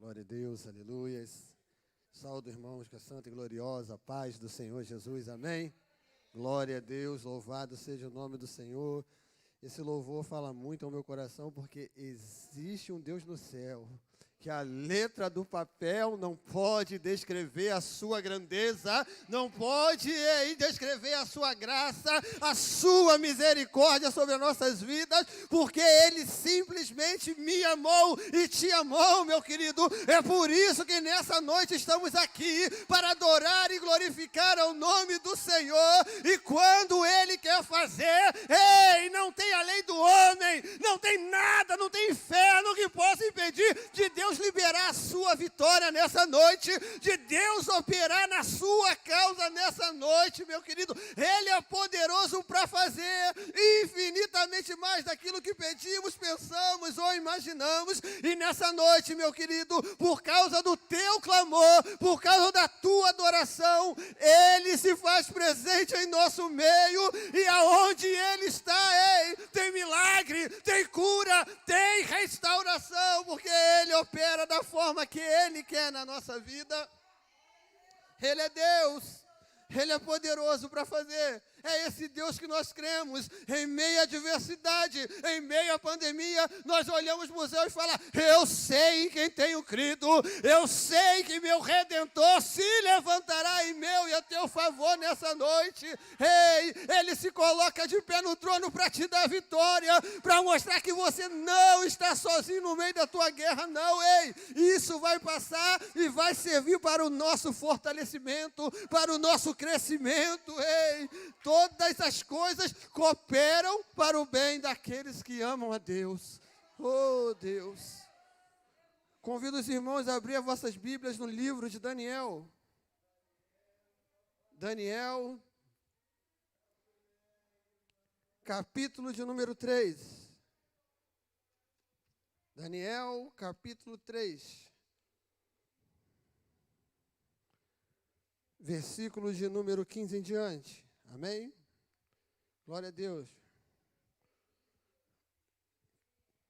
Glória a Deus, aleluias. Saúdo, irmãos, com a santa e gloriosa paz do Senhor Jesus, amém? Glória a Deus, louvado seja o nome do Senhor. Esse louvor fala muito ao meu coração, porque existe um Deus no céu, que a letra do papel não pode descrever a sua grandeza, não pode descrever a sua graça, a sua misericórdia sobre as nossas vidas, porque Ele simplesmente me amou e te amou, meu querido. É por isso que nessa noite estamos aqui, para adorar e glorificar ao nome do Senhor. E quando Ele quer fazer, não tem a lei do homem, não tem nada, não tem inferno que possa impedir de Deus liberar a sua vitória nessa noite, de Deus operar na sua causa nessa noite, meu querido. Ele é poderoso para fazer infinitamente mais daquilo que pedimos, pensamos ou imaginamos. E nessa noite, meu querido, por causa do teu clamor, por causa da tua adoração, Ele se faz presente em nosso meio, e aonde Ele está, tem milagre, tem cura, tem restauração, porque Ele opera da forma que Ele quer na nossa vida. Ele é Deus, Ele é poderoso para fazer. É esse Deus que nós cremos. Em meio à adversidade, em meio à pandemia, nós olhamos para o céu e falamos: eu sei em quem tenho crido, eu sei que meu Redentor se levantará em meu e a teu favor nessa noite. Ele se coloca de pé no trono para te dar vitória, para mostrar que você não está sozinho no meio da tua guerra, não. Isso vai passar e vai servir para o nosso fortalecimento, para o nosso crescimento. Todas as coisas cooperam para o bem daqueles que amam a Deus. Oh, Deus. Convido os irmãos a abrir as vossas Bíblias no livro de Daniel. Daniel, capítulo de número 3. Daniel, capítulo 3. Versículo de número 15 em diante. Amém? Glória a Deus.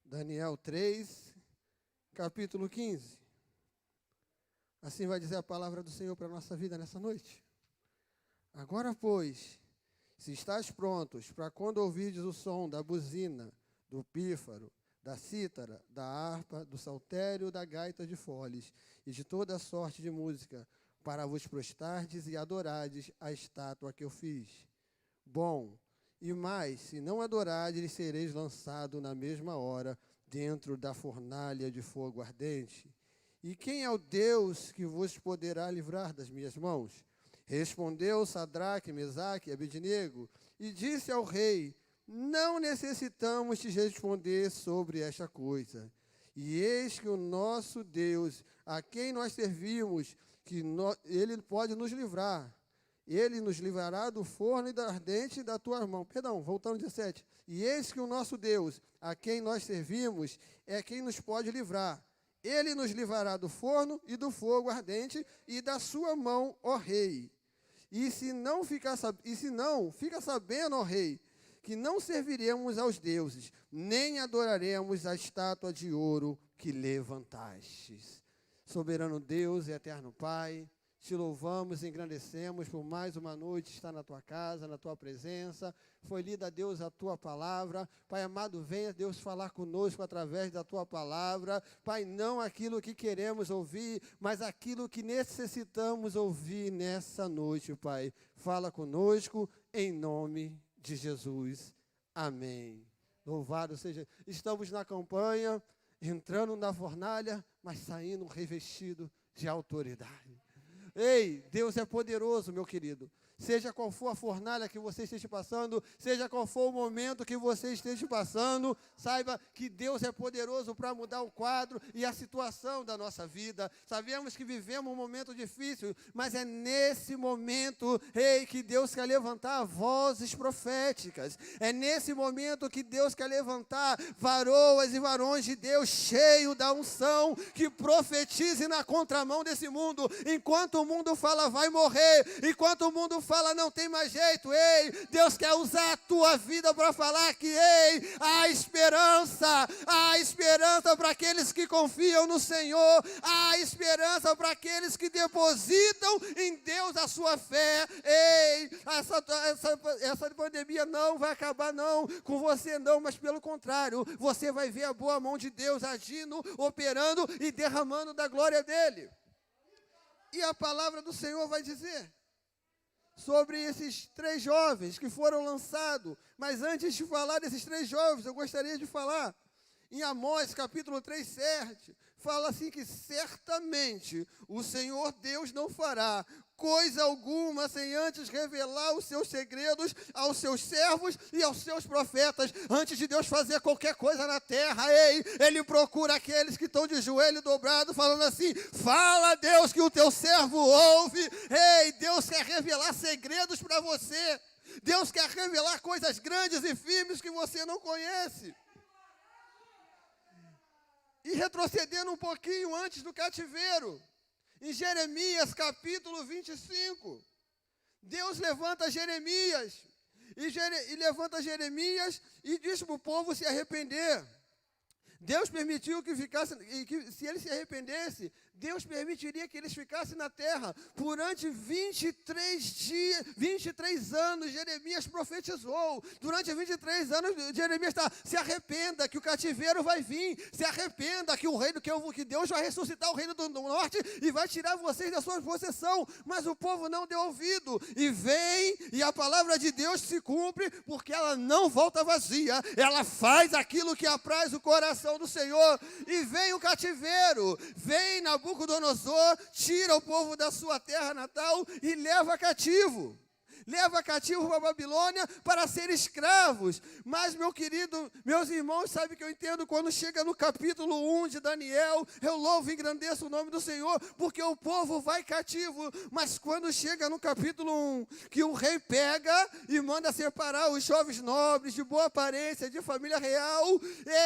Daniel 3, capítulo 15. Assim vai dizer a palavra do Senhor para a nossa vida nessa noite. Agora, pois, se estáis prontos para quando ouvirdes o som da buzina, do pífaro, da cítara, da harpa, do saltério, da gaita de foles e de toda sorte de música, para vos prostardes e adorardes a estátua que eu fiz. Bom, e mais, se não adorardes, sereis lançado na mesma hora dentro da fornalha de fogo ardente. E quem é o Deus que vos poderá livrar das minhas mãos? Respondeu Sadraque, Mesaque e Abednego, e disse ao rei: não necessitamos te responder sobre esta coisa. E eis que o nosso Deus, a quem nós servimos, Ele pode nos livrar. Ele nos livrará do forno e da ardente da tua mão. Perdão, voltando 17. E eis que o nosso Deus, a quem nós servimos, é quem nos pode livrar. Ele nos livrará do forno e do fogo ardente e da sua mão, ó rei. E se não, fica sabendo, ó rei, que não serviremos aos deuses, nem adoraremos a estátua de ouro que levantastes. Soberano Deus e eterno Pai, te louvamos e engrandecemos por mais uma noite estar na tua casa, na tua presença. Foi lida, Deus, a tua palavra. Pai amado, venha, Deus, falar conosco através da tua palavra. Pai, não aquilo que queremos ouvir, mas aquilo que necessitamos ouvir nessa noite, Pai. Fala conosco em nome de Jesus. Amém. Louvado seja. Estamos na campanha, entrando na fornalha, mas saindo revestido de autoridade. Deus é poderoso, meu querido. Seja qual for a fornalha que você esteja passando, seja qual for o momento que você esteja passando, saiba que Deus é poderoso para mudar o quadro e a situação da nossa vida. Sabemos que vivemos um momento difícil, mas é nesse momento, que Deus quer levantar vozes proféticas. É nesse momento que Deus quer levantar varoas e varões de Deus cheio da unção, que profetize na contramão desse mundo. Enquanto o mundo fala vai morrer, enquanto o mundo fala, não tem mais jeito, ei, Deus quer usar a tua vida para falar que, ei, há esperança para aqueles que confiam no Senhor, há esperança para aqueles que depositam em Deus a sua fé. Ei, essa pandemia não vai acabar não, com você não, mas pelo contrário, você vai ver a boa mão de Deus agindo, operando e derramando da glória dele. E a palavra do Senhor vai dizer sobre esses 3 jovens que foram lançados. Mas antes de falar desses 3 jovens, eu gostaria de falar em Amós, capítulo 3, 7, fala assim que certamente o Senhor Deus não fará coisa alguma sem antes revelar os seus segredos aos seus servos e aos seus profetas. Antes de Deus fazer qualquer coisa na terra, ei, Ele procura aqueles que estão de joelho dobrado, falando assim, fala Deus que o teu servo ouve. Ei, Deus quer revelar segredos para você. Deus quer revelar coisas grandes e firmes que você não conhece. E retrocedendo um pouquinho antes do cativeiro, em Jeremias capítulo 25, Deus levanta Jeremias, e levanta Jeremias e diz para o povo se arrepender. Deus permitiu que ficasse, e que se eles se arrependessem, Deus permitiria que eles ficassem na terra. Durante 23 anos, Jeremias profetizou. Durante 23 anos, Jeremias está, se arrependa, que o cativeiro vai vir. Se arrependa, que o reino, que Deus vai ressuscitar o reino do norte e vai tirar vocês da sua possessão. Mas o povo não deu ouvido. E vem, e a palavra de Deus se cumpre, porque ela não volta vazia. Ela faz aquilo que apraz o coração do Senhor. E vem o cativeiro, vem Nabucodonosor, tira o povo da sua terra natal e leva cativo. Leva cativo para a Babilônia para ser escravos. Mas, meu querido, meus irmãos, sabe que eu entendo quando chega no capítulo 1 de Daniel, eu louvo e engrandeço o nome do Senhor, porque o povo vai cativo. Mas quando chega no capítulo 1, que o rei pega e manda separar os jovens nobres, de boa aparência, de família real,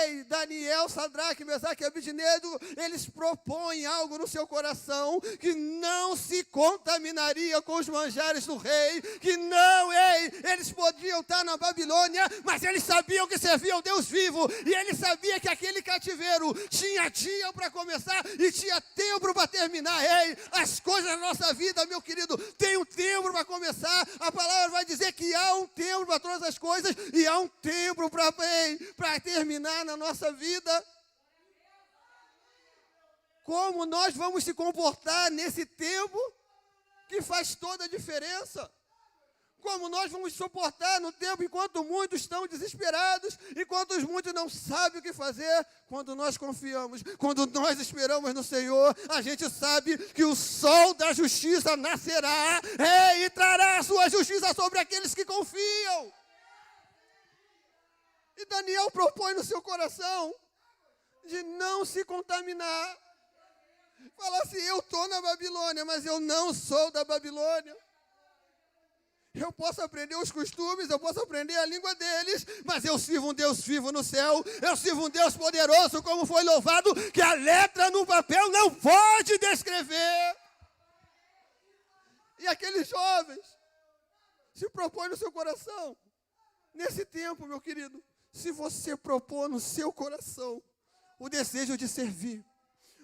ei, Daniel, Sadraque, Mesaque e Abednego, eles propõem algo no seu coração, que não se contaminaria com os manjares do rei, que não, ei, eles podiam estar na Babilônia, mas eles sabiam que serviam o Deus vivo, e eles sabiam que aquele cativeiro tinha dia para começar e tinha tempo para terminar. Ei, as coisas da nossa vida, meu querido, tem um tempo para começar. A palavra vai dizer que há um tempo para todas as coisas e há um tempo para terminar na nossa vida. Como nós vamos se comportar nesse tempo que faz toda a diferença? Como nós vamos suportar no tempo enquanto muitos estão desesperados, enquanto muitos não sabem o que fazer? Quando nós confiamos, quando nós esperamos no Senhor, a gente sabe que o sol da justiça nascerá, e trará a sua justiça sobre aqueles que confiam. E Daniel propõe no seu coração de não se contaminar. Fala assim, eu estou na Babilônia, mas eu não sou da Babilônia. Eu posso aprender os costumes, eu posso aprender a língua deles, mas eu sirvo um Deus vivo no céu, eu sirvo um Deus poderoso, como foi louvado, que a letra no papel não pode descrever. E aqueles jovens se propõem no seu coração. Nesse tempo, meu querido, se você propor no seu coração o desejo de servir,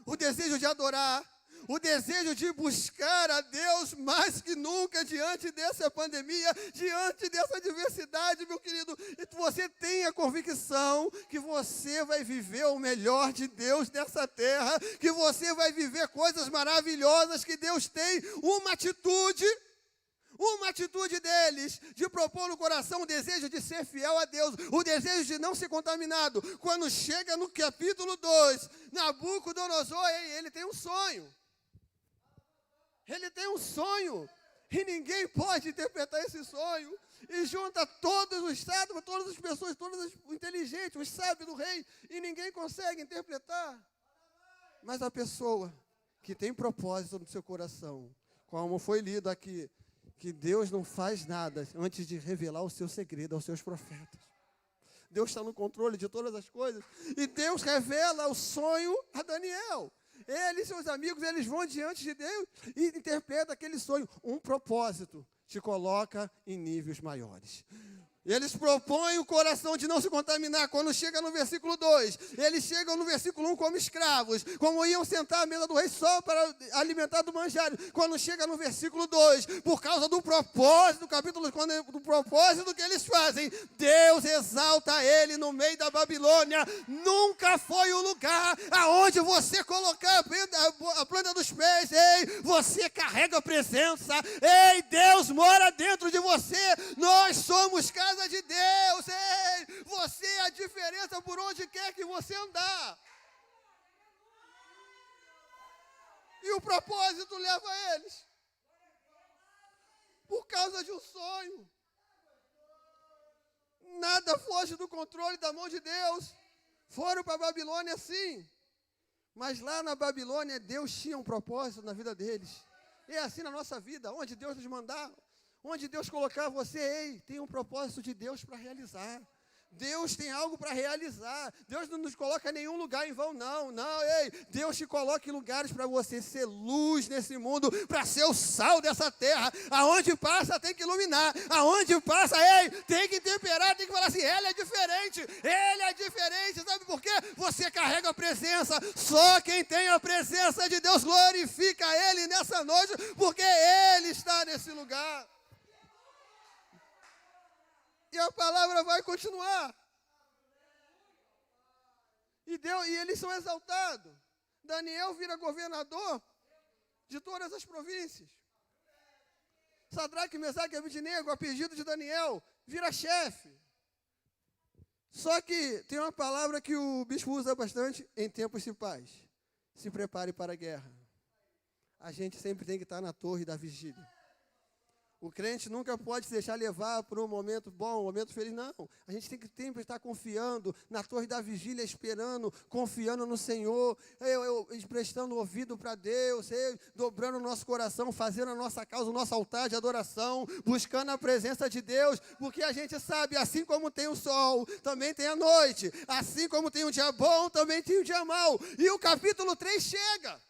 o desejo de adorar, o desejo de buscar a Deus mais que nunca diante dessa pandemia, diante dessa adversidade, meu querido, e você tem a convicção que você vai viver o melhor de Deus nessa terra, que você vai viver coisas maravilhosas, que Deus tem uma atitude deles, de propor no coração o desejo de ser fiel a Deus, o desejo de não ser contaminado. Quando chega no capítulo 2, Nabucodonosor, ele tem um sonho. Ele tem um sonho, e ninguém pode interpretar esse sonho, e junta todos os sábios, todas as pessoas, todos os inteligentes, os sábios do rei, e ninguém consegue interpretar. Mas a pessoa que tem propósito no seu coração, como foi lido aqui, que Deus não faz nada antes de revelar o seu segredo aos seus profetas. Deus está no controle de todas as coisas, e Deus revela o sonho a Daniel. Ele e seus amigos, eles vão diante de Deus e interpretam aquele sonho, um propósito te coloca em níveis maiores. Eles propõem o coração de não se contaminar. Quando chega no versículo 2, eles chegam no versículo 1 como escravos, como iam sentar à mesa do rei só para alimentar do manjar. Quando chega no versículo 2, por causa do propósito, do capítulo, do propósito que eles fazem, Deus exalta ele no meio da Babilônia. Nunca foi o lugar aonde você colocar a planta dos pés. Ei, você carrega a presença. Ei, Deus mora dentro de você. Nós somos casa de Deus. Ei, você é a diferença por onde quer que você andar. E o propósito leva eles por causa de um sonho. Nada foge do controle da mão de Deus. Foram para a Babilônia, sim, mas lá na Babilônia Deus tinha um propósito na vida deles. E é assim na nossa vida, onde Deus nos mandar, onde Deus colocar você, ei, tem um propósito de Deus para realizar. Deus tem algo para realizar. Deus não nos coloca em nenhum lugar em vão, não. Não, ei, Deus te coloca em lugares para você ser luz nesse mundo, para ser o sal dessa terra. Aonde passa tem que iluminar. Aonde passa, ei, tem que temperar, tem que falar assim, ele é diferente. Ele é diferente, sabe por quê? Você carrega a presença. Só quem tem a presença de Deus glorifica Ele nessa noite, porque Ele está nesse lugar. E a palavra vai continuar. E eles são exaltados. Daniel vira governador de todas as províncias. Sadraque, Mesaque e Abednego, a pedido de Daniel, vira chefe. Só que tem uma palavra que o bispo usa bastante em tempos de paz. Se prepare para a guerra. A gente sempre tem que estar na torre da vigília. O crente nunca pode se deixar levar por um momento bom, um momento feliz. Não, a gente tem que sempre estar confiando na torre da vigília, esperando, confiando no Senhor, prestando ouvido para Deus, dobrando o nosso coração, fazendo a nossa causa, o nosso altar de adoração, buscando a presença de Deus, porque a gente sabe, assim como tem o sol, também tem a noite, assim como tem um dia bom, também tem um dia mau. E o capítulo 3 chega.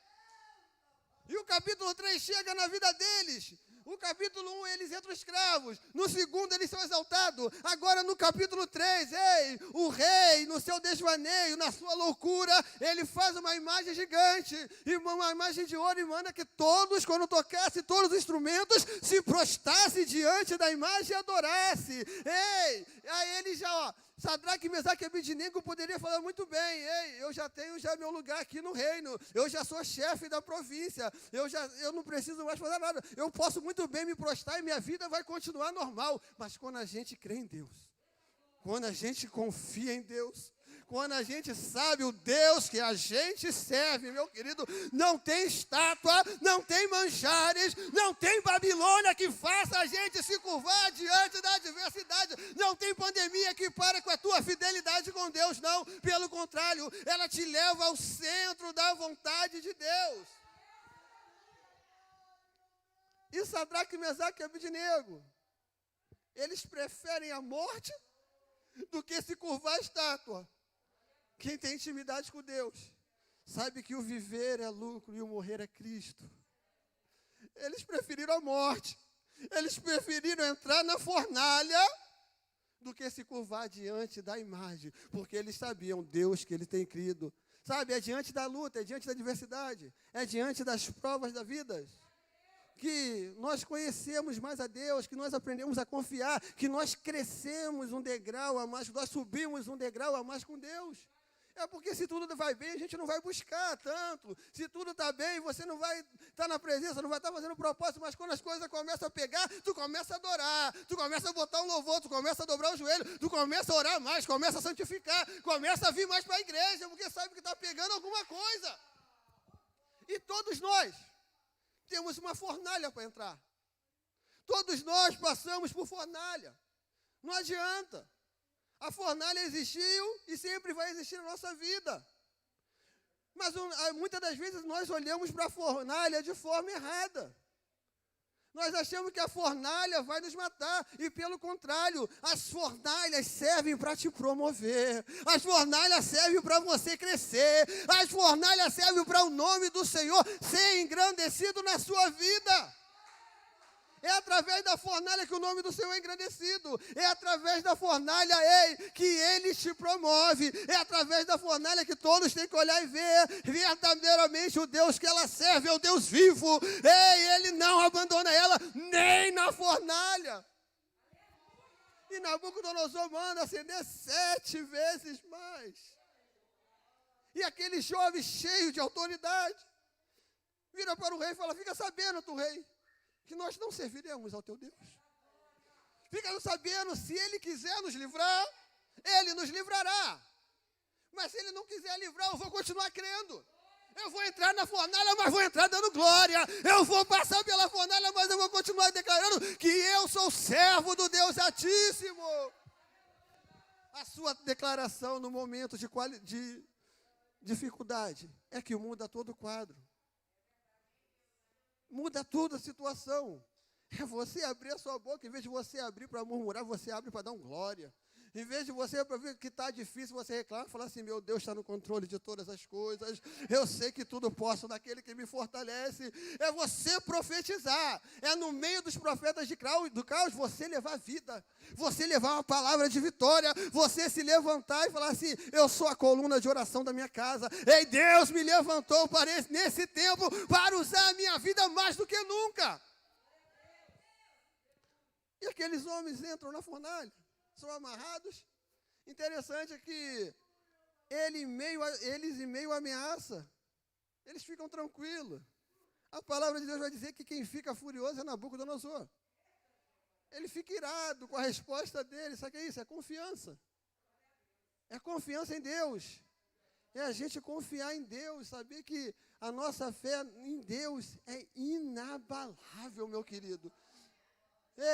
E o capítulo 3 chega na vida deles. O capítulo 1, eles entram escravos. No segundo, eles são exaltados. Agora, no capítulo 3, ei, o rei, no seu desvaneio, na sua loucura, ele faz uma imagem gigante. E uma imagem de ouro e manda que todos, quando tocassem todos os instrumentos, se prostrassem diante da imagem e adorassem. Ei, aí ele já, ó, Sadraque, Mesaque e Abednego poderia falar muito bem, ei, eu já tenho meu lugar aqui no reino, eu já sou chefe da província, eu não preciso mais fazer nada, eu posso muito bem me prostrar e minha vida vai continuar normal. Mas quando a gente crê em Deus, quando a gente confia em Deus, quando a gente sabe o Deus que a gente serve, meu querido, não tem estátua, não tem manjares, não tem Babilônia que faça a gente se curvar diante da adversidade, não tem pandemia que para com a tua fidelidade com Deus, não. Pelo contrário, ela te leva ao centro da vontade de Deus. E Sadraque, Mesaque e Abednego, eles preferem a morte do que se curvar a estátua. Quem tem intimidade com Deus sabe que o viver é lucro e o morrer é Cristo. Eles preferiram a morte. Eles preferiram entrar na fornalha do que se curvar diante da imagem. Porque eles sabiam Deus que ele tem crido. Sabe, é diante da luta, é diante da adversidade, é diante das provas da vida que nós conhecemos mais a Deus, que nós aprendemos a confiar, que nós crescemos um degrau a mais, que nós subimos um degrau a mais com Deus. É porque se tudo vai bem, a gente não vai buscar tanto. Se tudo está bem, você não vai estar na presença, não vai estar fazendo propósito, mas quando as coisas começam a pegar, tu começa a adorar, tu começa a botar um louvor, tu começa a dobrar o joelho, tu começa a orar mais, começa a santificar, começa a vir mais para a igreja, porque sabe que está pegando alguma coisa. E todos nós temos uma fornalha para entrar. Todos nós passamos por fornalha. Não adianta. A fornalha existiu e sempre vai existir na nossa vida. Mas muitas das vezes nós olhamos para a fornalha de forma errada. Nós achamos que a fornalha vai nos matar. E pelo contrário, as fornalhas servem para te promover. As fornalhas servem para você crescer. As fornalhas servem para o nome do Senhor ser engrandecido na sua vida. É através da fornalha que o nome do Senhor é engrandecido. É através da fornalha, que Ele te promove. É através da fornalha que todos têm que olhar e ver verdadeiramente o Deus que ela serve, é o Deus vivo. Ele não abandona ela nem na fornalha. E Nabucodonosor manda acender 7 vezes mais. E aquele jovem cheio de autoridade vira para o rei e fala: fica sabendo, tu rei, que nós não serviremos ao teu Deus. Fica sabendo, se Ele quiser nos livrar, Ele nos livrará. Mas se Ele não quiser livrar, eu vou continuar crendo. Eu vou entrar na fornalha, mas vou entrar dando glória. Eu vou passar pela fornalha, mas eu vou continuar declarando que eu sou servo do Deus Altíssimo. A sua declaração no momento de dificuldade é que muda todo o quadro. Muda toda a situação. É você abrir a sua boca, em vez de você abrir para murmurar, você abre para dar glória. Em vez de você, para ver que está difícil, você reclama e fala assim: meu Deus está no controle de todas as coisas. Eu sei que tudo posso naquele que me fortalece. É você profetizar. É no meio dos profetas do caos, você levar vida. Você levar uma palavra de vitória. Você se levantar e falar assim: eu sou a coluna de oração da minha casa. Ei, Deus me levantou nesse tempo para usar a minha vida mais do que nunca. E aqueles homens entram na fornalha, são amarrados. Interessante é que eles, em meio à ameaça, eles ficam tranquilos. A palavra de Deus vai dizer que quem fica furioso é Nabucodonosor. Ele fica irado com a resposta dele. Sabe o que é isso? É confiança. É confiança em Deus. É a gente confiar em Deus, saber que a nossa fé em Deus é inabalável, meu querido.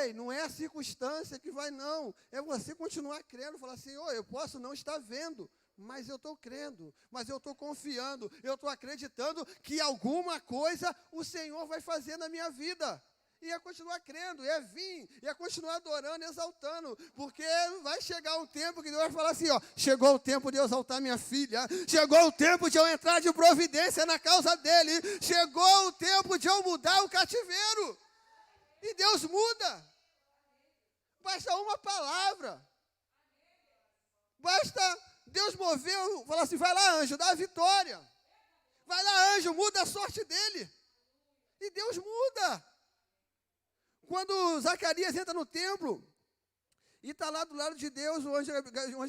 Ei, não é a circunstância que vai, não. É você continuar crendo, falar assim: eu posso não estar vendo, mas eu estou crendo, mas eu estou confiando, eu estou acreditando que alguma coisa o Senhor vai fazer na minha vida. E é continuar crendo, é vir, é continuar adorando, exaltando, porque vai chegar um tempo que Deus vai falar assim: chegou o tempo de eu exaltar minha filha, chegou o tempo de eu entrar de providência na causa dele, chegou o tempo de eu mudar o cativeiro. E Deus muda. Basta uma palavra. Basta Deus mover, falar assim: vai lá, anjo, dá a vitória. Vai lá, anjo, muda a sorte dele. E Deus muda. Quando Zacarias entra no templo e está lá do lado de Deus, o anjo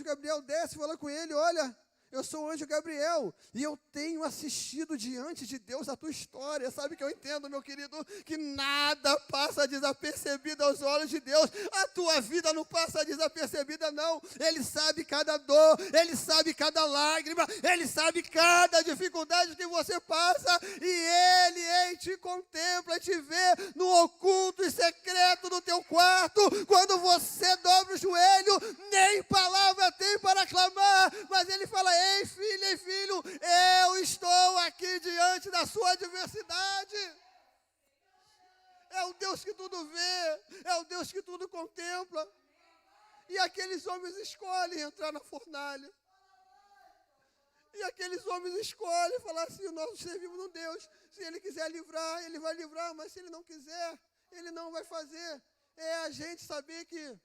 Gabriel desce e fala com ele: olha, eu sou o anjo Gabriel e eu tenho assistido diante de Deus a tua história. Sabe que eu entendo, meu querido, que nada passa desapercebido aos olhos de Deus. A tua vida não passa desapercebida, não. Ele sabe cada dor, Ele sabe cada lágrima, Ele sabe cada dificuldade que você passa. E Ele te contempla e te vê no oculto e secreto do teu quarto. Quando você dobra o joelho, nem palavra tem para clamar, mas Ele fala: ei, filha e filho, eu estou aqui diante da sua adversidade. É o Deus que tudo vê, é o Deus que tudo contempla. E aqueles homens escolhem entrar na fornalha. E aqueles homens escolhem falar assim: nós servimos um Deus. Se Ele quiser livrar, Ele vai livrar, mas se Ele não quiser, Ele não vai fazer. É a gente saber que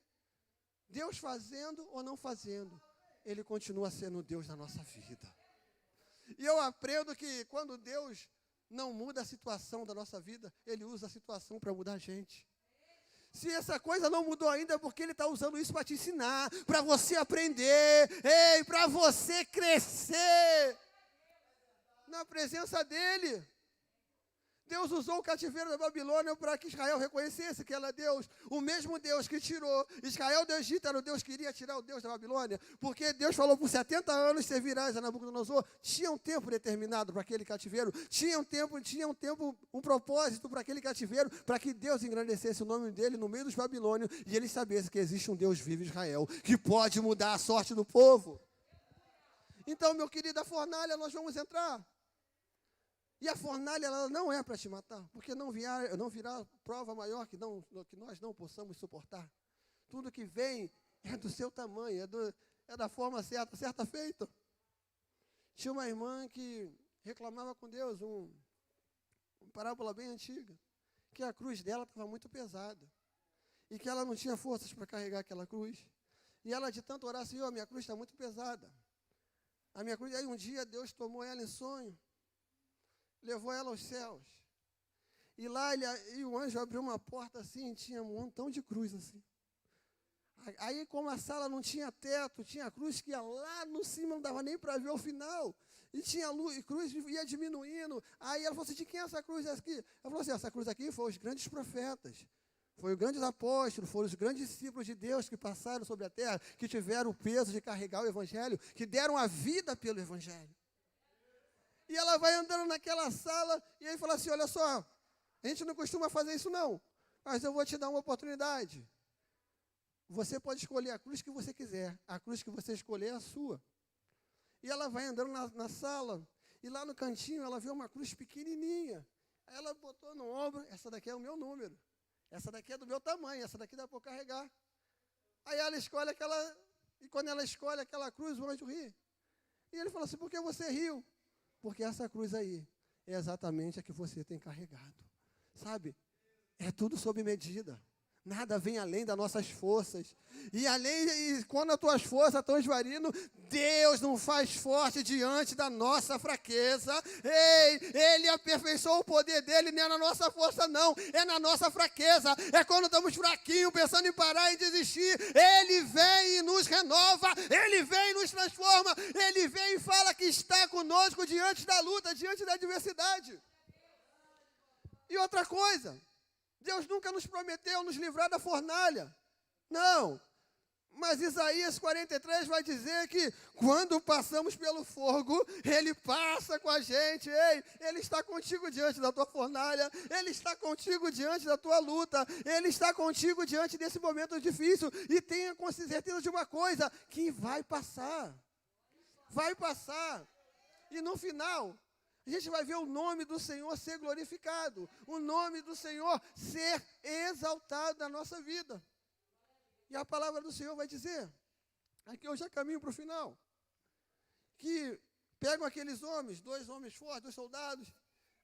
Deus fazendo ou não fazendo, Ele continua sendo o Deus da nossa vida. E eu aprendo que quando Deus não muda a situação da nossa vida, Ele usa a situação para mudar a gente. Se essa coisa não mudou ainda, é porque Ele está usando isso para te ensinar, para você aprender, para você crescer na presença dEle. Deus usou o cativeiro da Babilônia para que Israel reconhecesse que ela é Deus. O mesmo Deus que tirou Israel do Egito era o Deus que iria tirar o Deus da Babilônia. Porque Deus falou: por 70 anos servirás a Nabucodonosor. Tinha um tempo determinado para aquele cativeiro. Tinha um tempo, um propósito para aquele cativeiro, para que Deus engrandecesse o nome dele no meio dos babilônios e eles sabessem que existe um Deus vivo em Israel, que pode mudar a sorte do povo. Então, meu querido, a fornalha nós vamos entrar. E a fornalha, ela não é para te matar, porque não virá prova maior que nós não possamos suportar. Tudo que vem é do seu tamanho, é da forma certa feita. Tinha uma irmã que reclamava com Deus, uma parábola bem antiga, que a cruz dela estava muito pesada e que ela não tinha forças para carregar aquela cruz. E ela, de tanto orar, Senhor, a minha cruz está muito pesada. A minha cruz. Aí um dia Deus tomou ela em sonho, levou ela aos céus. E lá e o anjo abriu uma porta assim, tinha um montão de cruz assim. Aí, como a sala não tinha teto, tinha cruz que ia lá no cima, não dava nem para ver o final. E tinha luz, e cruz ia diminuindo. Aí ela falou assim, de quem é essa cruz aqui? Ela falou assim, essa cruz aqui foi os grandes profetas. Foi os grandes apóstolos, foram os grandes discípulos de Deus que passaram sobre a terra, que tiveram o peso de carregar o Evangelho, que deram a vida pelo Evangelho. E ela vai andando naquela sala, e aí fala assim, olha só, a gente não costuma fazer isso não, mas eu vou te dar uma oportunidade. Você pode escolher a cruz que você quiser, a cruz que você escolher é a sua. E ela vai andando na sala, e lá no cantinho ela vê uma cruz pequenininha. Aí ela botou no ombro, essa daqui é o meu número. Essa daqui é do meu tamanho, essa daqui dá para eu carregar. Aí ela escolhe aquela, e quando ela escolhe aquela cruz, o anjo ri. E ele fala assim, por que você riu? Porque essa cruz aí é exatamente a que você tem carregado. Sabe? É tudo sob medida. Nada vem além das nossas forças. E quando as tuas forças estão esvarindo, Deus não faz forte diante da nossa fraqueza. Ei, Ele aperfeiçoou o poder dele, não é na nossa força não, é na nossa fraqueza. É quando estamos fraquinhos, pensando em parar e desistir. Ele vem e nos renova, Ele vem e nos transforma. Ele vem e fala que está conosco diante da luta, diante da adversidade. E outra coisa, Deus nunca nos prometeu nos livrar da fornalha. Não. Mas Isaías 43 vai dizer que quando passamos pelo fogo, Ele passa com a gente. Ei, Ele está contigo diante da tua fornalha. Ele está contigo diante da tua luta. Ele está contigo diante desse momento difícil. E tenha certeza de uma coisa, que vai passar. Vai passar. E no final, a gente vai ver o nome do Senhor ser glorificado, o nome do Senhor ser exaltado na nossa vida. E a palavra do Senhor vai dizer, aqui eu já caminho para o final, que pegam aqueles homens, 2 homens fortes, 2 soldados,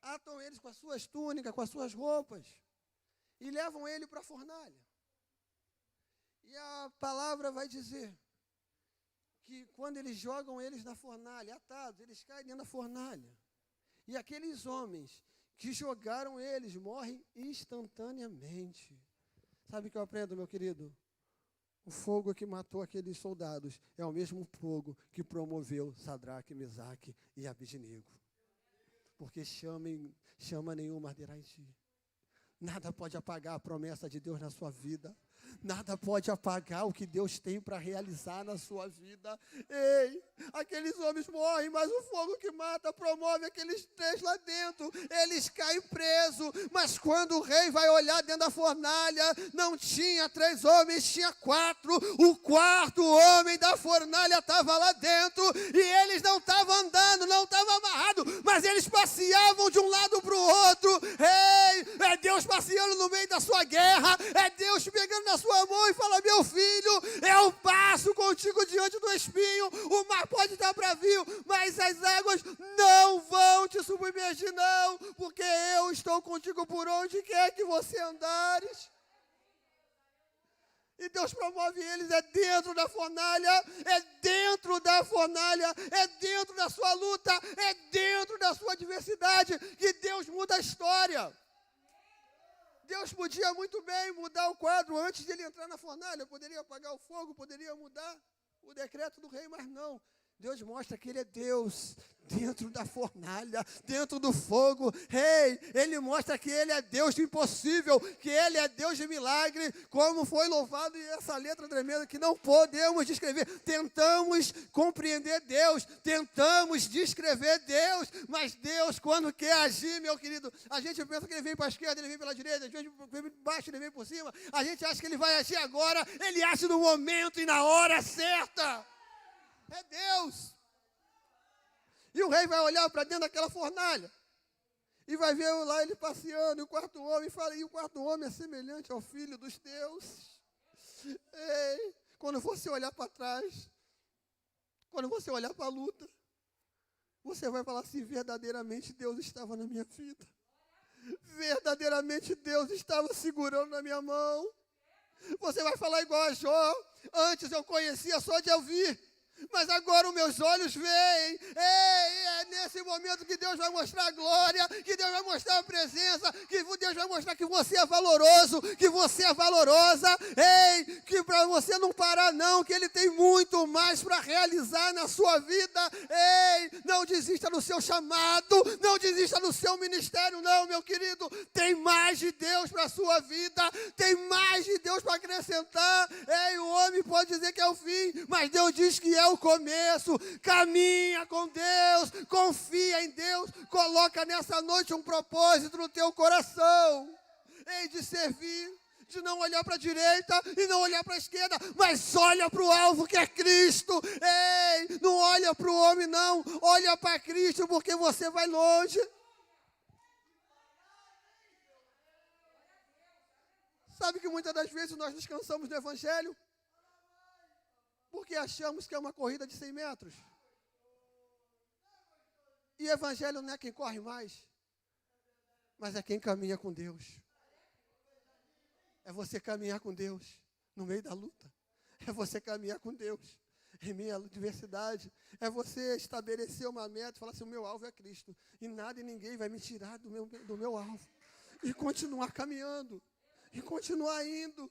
atam eles com as suas túnicas, com as suas roupas, e levam ele para a fornalha. E a palavra vai dizer que quando eles jogam eles na fornalha, atados, eles caem dentro da fornalha. E aqueles homens que jogaram eles morrem instantaneamente. Sabe o que eu aprendo, meu querido? O fogo que matou aqueles soldados é o mesmo fogo que promoveu Sadraque, Mesaque e Abednego. Porque chama nenhuma arderá em ti. Nada pode apagar a promessa de Deus na sua vida. Nada pode apagar o que Deus tem para realizar na sua vida. Ei, aqueles homens morrem, mas o fogo que mata promove aqueles 3 lá dentro. Eles caem presos, mas quando o rei vai olhar dentro da fornalha, não tinha 3 homens, tinha 4. O 4º homem da fornalha estava lá dentro e eles não estavam andando, não estavam amarrados, mas eles passeavam de um lado para o outro. Ei, é Deus passeando no meio da sua guerra, é Deus pegando na sua mão e fala, meu filho, eu passo contigo diante do espinho, o mar pode estar bravio, mas as águas não vão te submergir não, porque eu estou contigo por onde quer que você andares. E Deus promove eles, é dentro da fornalha, é dentro da fornalha, é dentro da sua luta, é dentro da sua adversidade que Deus muda a história. Deus podia muito bem mudar o quadro antes de ele entrar na fornalha, poderia apagar o fogo, poderia mudar o decreto do rei, mas não. Deus mostra que Ele é Deus dentro da fornalha, dentro do fogo. Ei, Ele mostra que Ele é Deus do impossível, que Ele é Deus de milagre, como foi louvado em essa letra tremenda que não podemos descrever. Tentamos compreender Deus, tentamos descrever Deus, mas Deus, quando quer agir, meu querido, a gente pensa que Ele vem para a esquerda, Ele vem pela direita, Ele vem por baixo, Ele vem por cima. A gente acha que Ele vai agir agora, Ele age no momento e na hora certa. É Deus. E o rei vai olhar para dentro daquela fornalha e vai ver lá ele passeando, e o 4º homem fala, e o 4º homem é semelhante ao filho dos deuses. Ei, quando você olhar para trás, quando você olhar para a luta, você vai falar assim, verdadeiramente Deus estava na minha vida. Verdadeiramente Deus estava segurando na minha mão. Você vai falar igual a Jó. Antes eu conhecia só de ouvir, mas agora os meus olhos veem. Ei, é nesse momento que Deus vai mostrar a glória, que Deus vai mostrar a presença, que Deus vai mostrar que você é valoroso, que você é valorosa. Ei, que para você não parar não, que Ele tem muito mais para realizar na sua vida. Ei, não desista do seu chamado, não desista do seu ministério não, meu querido. Tem mais de Deus para a sua vida, tem mais de Deus para acrescentar. Ei, o homem pode dizer que é o fim, mas Deus diz que é o começo. Caminha com Deus, confia em Deus, coloca nessa noite um propósito no teu coração, ei, de servir, de não olhar para a direita e não olhar para a esquerda, mas olha para o alvo que é Cristo. Ei, não olha para o homem não, olha para Cristo, porque você vai longe. Sabe que muitas das vezes nós descansamos do Evangelho porque achamos que é uma corrida de 100 metros. E Evangelho não é quem corre mais, mas é quem caminha com Deus. É você caminhar com Deus no meio da luta. É você caminhar com Deus em meio à adversidade. É você estabelecer uma meta e falar assim, o meu alvo é Cristo. E nada e ninguém vai me tirar do meu alvo. E continuar caminhando. E continuar indo.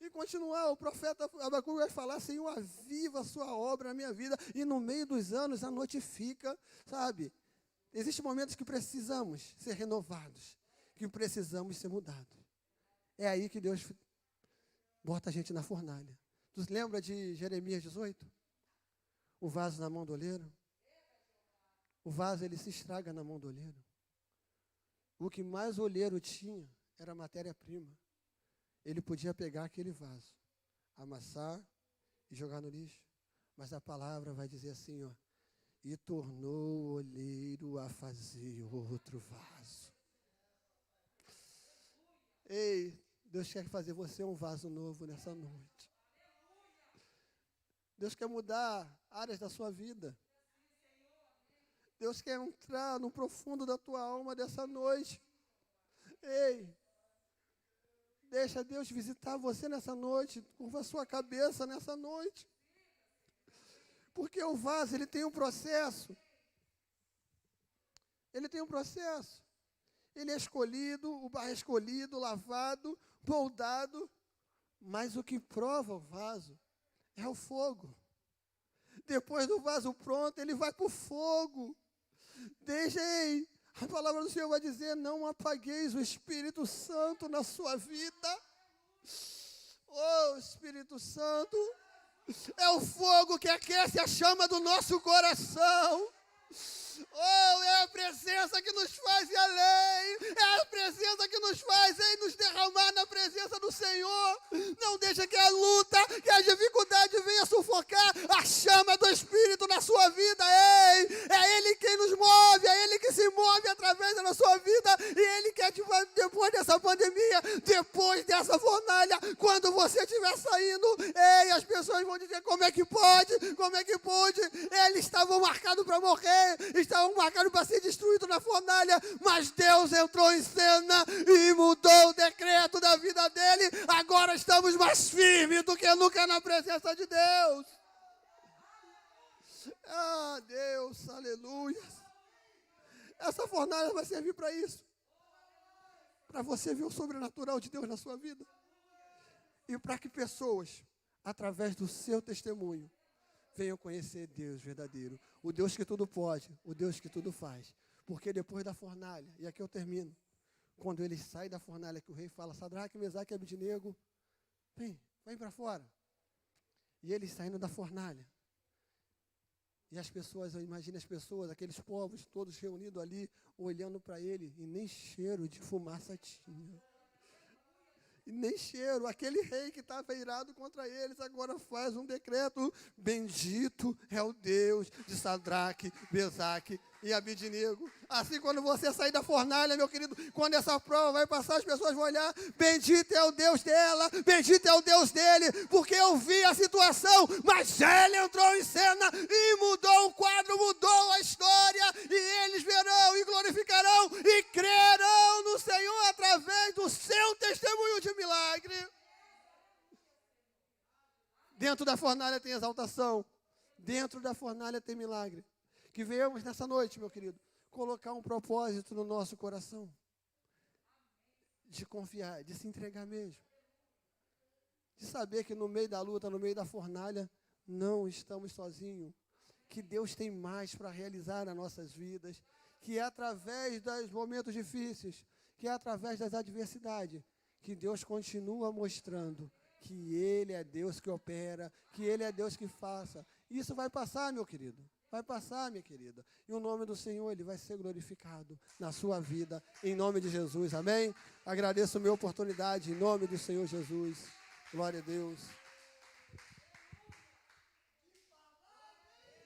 E continuar, o profeta Abacuque vai falar, Senhor, aviva a sua obra na minha vida, e no meio dos anos a notifica, sabe? Existem momentos que precisamos ser renovados, que precisamos ser mudados. É aí que Deus bota a gente na fornalha. Tu lembra de Jeremias 18? O vaso na mão do oleiro? O vaso, ele se estraga na mão do oleiro. O que mais o oleiro tinha era matéria-prima. Ele podia pegar aquele vaso, amassar e jogar no lixo. Mas a palavra vai dizer assim, ó, e tornou o oleiro a fazer outro vaso. Ei, Deus quer fazer você um vaso novo nessa noite. Deus quer mudar áreas da sua vida. Deus quer entrar no profundo da tua alma dessa noite. Ei, deixa Deus visitar você nessa noite, curva a sua cabeça nessa noite. Porque o vaso, ele tem um processo. Ele tem um processo. Ele é escolhido, o barro é escolhido, lavado, moldado. Mas o que prova o vaso é o fogo. Depois do vaso pronto, ele vai para o fogo. Deixem. A palavra do Senhor vai dizer, não apagueis o Espírito Santo na sua vida. Oh, Espírito Santo, é o fogo que aquece a chama do nosso coração. Oh, é a presença que nos faz ir além. É a presença que nos faz nos derramar na presença do Senhor. Não deixa que a luta, que a dificuldade venha sufocar a chama do Espírito na sua vida. Ei, é Ele quem nos move, é Ele que se move através da sua vida. E Ele quer te fazer depois dessa pandemia, depois dessa fornalha, quando você estiver saindo, ei, as pessoas vão dizer, como é que pode? Como é que pôde? Eles estavam marcados para morrer, estavam marcados para ser destruídos na fornalha, mas Deus entrou em cena e mudou o decreto da vida dele. Agora estamos mais firmes do que nunca na presença de Deus. Ah, Deus, aleluia. Essa fornalha vai servir para isso, para você ver o sobrenatural de Deus na sua vida, e para que pessoas, através do seu testemunho, venham conhecer Deus verdadeiro, o Deus que tudo pode, o Deus que tudo faz. Porque depois da fornalha, e aqui eu termino, quando ele sai da fornalha, que o rei fala, Sadraque, Mesaque e Abednego, vem para fora. E eles saindo da fornalha. E as pessoas, eu imagino as pessoas, aqueles povos todos reunidos ali, olhando para ele, e nem cheiro de fumaça tinha. E nem cheiro, aquele rei que estava irado contra eles, agora faz um decreto, bendito é o Deus de Sadraque, Mesaque e Abednego. Assim, quando você sair da fornalha, meu querido, quando essa prova vai passar, as pessoas vão olhar, bendito é o Deus dela, bendito é o Deus dele, porque eu vi a situação, mas ele entrou em cena e mudou o quadro, mudou a história, e eles verão e glorificarão e crerão no Senhor. Dentro da fornalha tem exaltação. Dentro da fornalha tem milagre. Que venhamos nessa noite, meu querido, colocar um propósito no nosso coração. De confiar, de se entregar mesmo. De saber que no meio da luta, no meio da fornalha, não estamos sozinhos. Que Deus tem mais para realizar nas nossas vidas. Que é através dos momentos difíceis, que é através das adversidades, que Deus continua mostrando que Ele é Deus que opera, que Ele é Deus que faça. Isso vai passar, meu querido. Vai passar, minha querida. E o nome do Senhor, Ele vai ser glorificado na sua vida, em nome de Jesus. Amém? Agradeço a minha oportunidade, em nome do Senhor Jesus. Glória a Deus.